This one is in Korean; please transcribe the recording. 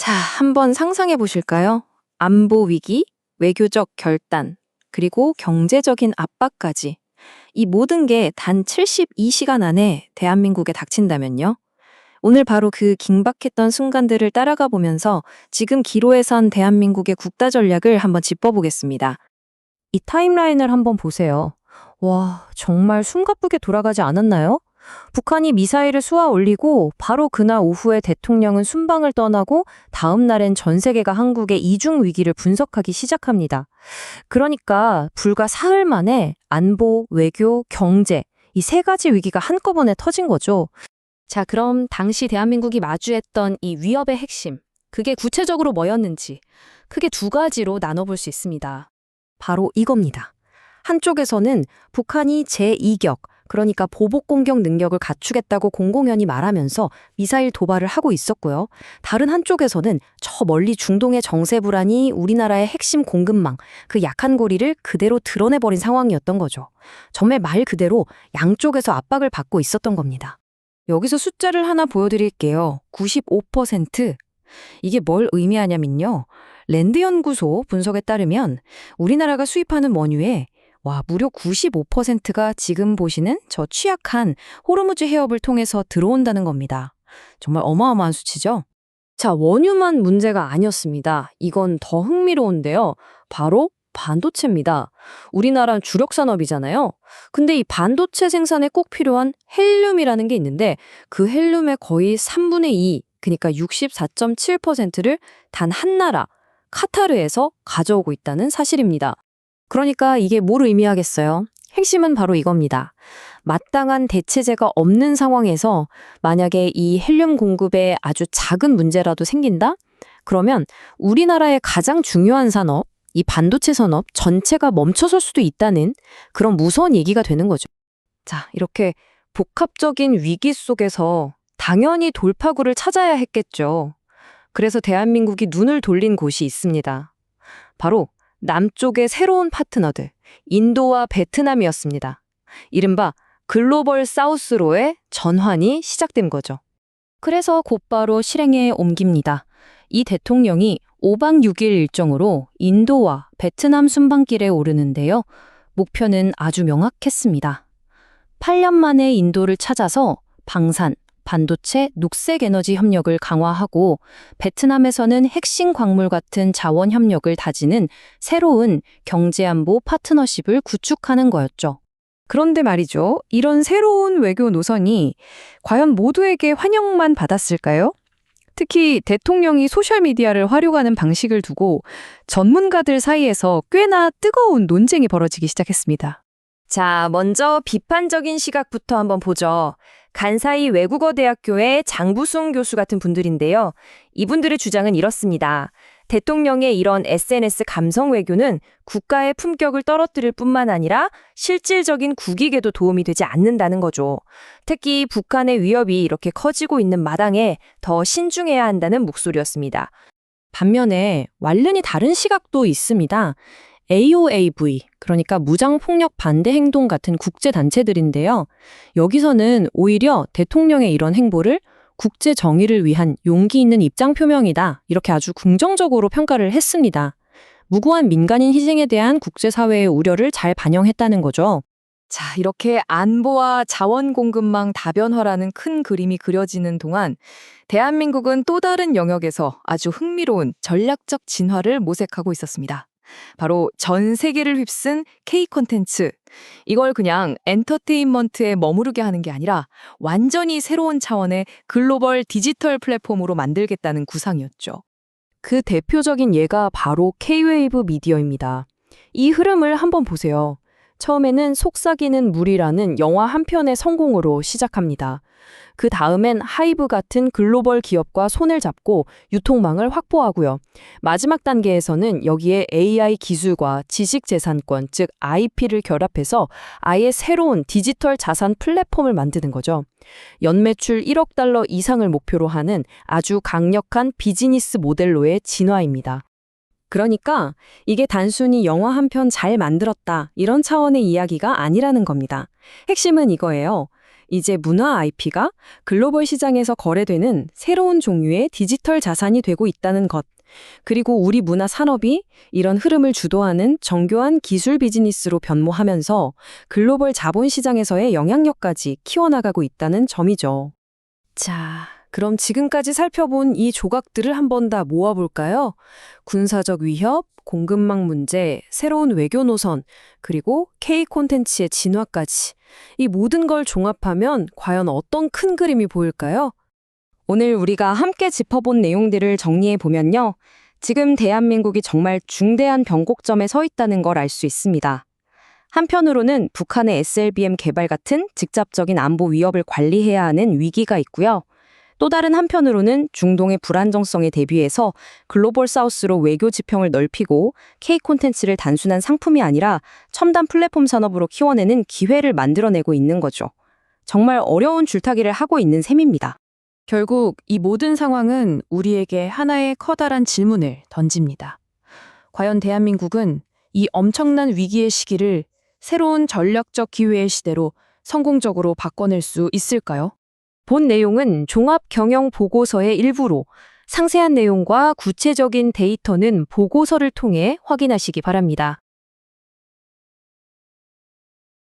자, 한번 상상해 보실까요? 안보 위기, 외교적 결단, 그리고 경제적인 압박까지. 이 모든 게 단 72시간 안에 대한민국에 닥친다면요? 오늘 바로 그 긴박했던 순간들을 따라가 보면서 지금 기로에 선 대한민국의 국가 전략을 한번 짚어보겠습니다. 이 타임라인을 한번 보세요. 와, 정말 숨가쁘게 돌아가지 않았나요? 북한이 미사일을 쏘아 올리고 바로 그날 오후에 대통령은 순방을 떠나고 다음 날엔 전 세계가 한국의 이중 위기를 분석하기 시작합니다. 그러니까 불과 사흘 만에 안보, 외교, 경제 이 세 가지 위기가 한꺼번에 터진 거죠. 자, 그럼 당시 대한민국이 마주했던 이 위협의 핵심, 그게 구체적으로 뭐였는지 크게 두 가지로 나눠볼 수 있습니다. 바로 이겁니다. 한쪽에서는 북한이 제2격, 그러니까 보복 공격 능력을 갖추겠다고 공공연히 말하면서 미사일 도발을 하고 있었고요. 다른 한쪽에서는 저 멀리 중동의 정세 불안이 우리나라의 핵심 공급망, 그 약한 고리를 그대로 드러내버린 상황이었던 거죠. 정말 말 그대로 양쪽에서 압박을 받고 있었던 겁니다. 여기서 숫자를 하나 보여드릴게요. 95%. 이게 뭘 의미하냐면요. 랜드연구소 분석에 따르면 우리나라가 수입하는 원유에 무려 95%가 지금 보시는 저 취약한 호르무즈 해협을 통해서 들어온다는 겁니다. 정말 어마어마한 수치죠? 자, 원유만 문제가 아니었습니다. 이건 더 흥미로운데요. 바로 반도체입니다. 우리나라는 주력 산업이잖아요. 근데 이 반도체 생산에 꼭 필요한 헬륨이라는 게 있는데 그 헬륨의 거의 3분의 2, 그러니까 64.7%를 단 한 나라, 카타르에서 가져오고 있다는 사실입니다. 그러니까 이게 뭘 의미하겠어요? 핵심은 바로 이겁니다. 마땅한 대체제가 없는 상황에서 만약에 이 헬륨 공급에 아주 작은 문제라도 생긴다? 그러면 우리나라의 가장 중요한 산업, 이 반도체 산업 전체가 멈춰설 수도 있다는 그런 무서운 얘기가 되는 거죠. 자, 이렇게 복합적인 위기 속에서 당연히 돌파구를 찾아야 했겠죠. 그래서 대한민국이 눈을 돌린 곳이 있습니다. 바로 남쪽의 새로운 파트너들, 인도와 베트남이었습니다. 이른바 글로벌 사우스로의 전환이 시작된 거죠. 그래서 곧바로 실행에 옮깁니다. 이 대통령이 5박 6일 일정으로 인도와 베트남 순방길에 오르는데요. 목표는 아주 명확했습니다. 8년 만에 인도를 찾아서 방산, 반도체, 녹색 에너지 협력을 강화하고 베트남에서는 핵심 광물 같은 자원 협력을 다지는 새로운 경제안보 파트너십을 구축하는 거였죠. 그런데 말이죠. 이런 새로운 외교 노선이 과연 모두에게 환영만 받았을까요? 특히 대통령이 소셜미디어를 활용하는 방식을 두고 전문가들 사이에서 꽤나 뜨거운 논쟁이 벌어지기 시작했습니다. 자, 먼저 비판적인 시각부터 한번 보죠. 간사이 외국어대학교의 장부숭 교수 같은 분들인데요. 이분들의 주장은 이렇습니다. 대통령의 이런 SNS 감성 외교는 국가의 품격을 떨어뜨릴 뿐만 아니라 실질적인 국익에도 도움이 되지 않는다는 거죠. 특히 북한의 위협이 이렇게 커지고 있는 마당에 더 신중해야 한다는 목소리였습니다. 반면에 완전히 다른 시각도 있습니다. AOAV, 그러니까 무장폭력 반대 행동 같은 국제단체들인데요. 여기서는 오히려 대통령의 이런 행보를 국제 정의를 위한 용기 있는 입장 표명이다. 이렇게 아주 긍정적으로 평가를 했습니다. 무고한 민간인 희생에 대한 국제사회의 우려를 잘 반영했다는 거죠. 자, 이렇게 안보와 자원 공급망 다변화라는 큰 그림이 그려지는 동안 대한민국은 또 다른 영역에서 아주 흥미로운 전략적 진화를 모색하고 있었습니다. 바로 전 세계를 휩쓴 K-콘텐츠. 이걸 그냥 엔터테인먼트에 머무르게 하는 게 아니라 완전히 새로운 차원의 글로벌 디지털 플랫폼으로 만들겠다는 구상이었죠. 그 대표적인 예가 바로 K-웨이브 미디어입니다. 이 흐름을 한번 보세요. 처음에는 속삭이는 물이라는 영화 한 편의 성공으로 시작합니다. 그 다음엔 하이브 같은 글로벌 기업과 손을 잡고 유통망을 확보하고요. 마지막 단계에서는 여기에 AI 기술과 지식재산권, 즉 IP를 결합해서 아예 새로운 디지털 자산 플랫폼을 만드는 거죠. 연매출 1억 달러 이상을 목표로 하는 아주 강력한 비즈니스 모델로의 진화입니다. 그러니까 이게 단순히 영화 한 편 잘 만들었다 이런 차원의 이야기가 아니라는 겁니다. 핵심은 이거예요. 이제 문화 IP가 글로벌 시장에서 거래되는 새로운 종류의 디지털 자산이 되고 있다는 것. 그리고 우리 문화 산업이 이런 흐름을 주도하는 정교한 기술 비즈니스로 변모하면서 글로벌 자본 시장에서의 영향력까지 키워나가고 있다는 점이죠. 자, 그럼 지금까지 살펴본 이 조각들을 한번 다 모아볼까요? 군사적 위협, 공급망 문제, 새로운 외교 노선, 그리고 K 콘텐츠의 진화까지. 이 모든 걸 종합하면 과연 어떤 큰 그림이 보일까요? 오늘 우리가 함께 짚어본 내용들을 정리해 보면요. 지금 대한민국이 정말 중대한 변곡점에 서 있다는 걸 알 수 있습니다. 한편으로는 북한의 SLBM 개발 같은 직접적인 안보 위협을 관리해야 하는 위기가 있고요. 또 다른 한편으로는 중동의 불안정성에 대비해서 글로벌 사우스로 외교 지평을 넓히고 K 콘텐츠를 단순한 상품이 아니라 첨단 플랫폼 산업으로 키워내는 기회를 만들어내고 있는 거죠. 정말 어려운 줄타기를 하고 있는 셈입니다. 결국 이 모든 상황은 우리에게 하나의 커다란 질문을 던집니다. 과연 대한민국은 이 엄청난 위기의 시기를 새로운 전략적 기회의 시대로 성공적으로 바꿔낼 수 있을까요? 본 내용은 종합 경영 보고서의 일부로 상세한 내용과 구체적인 데이터는 보고서를 통해 확인하시기 바랍니다.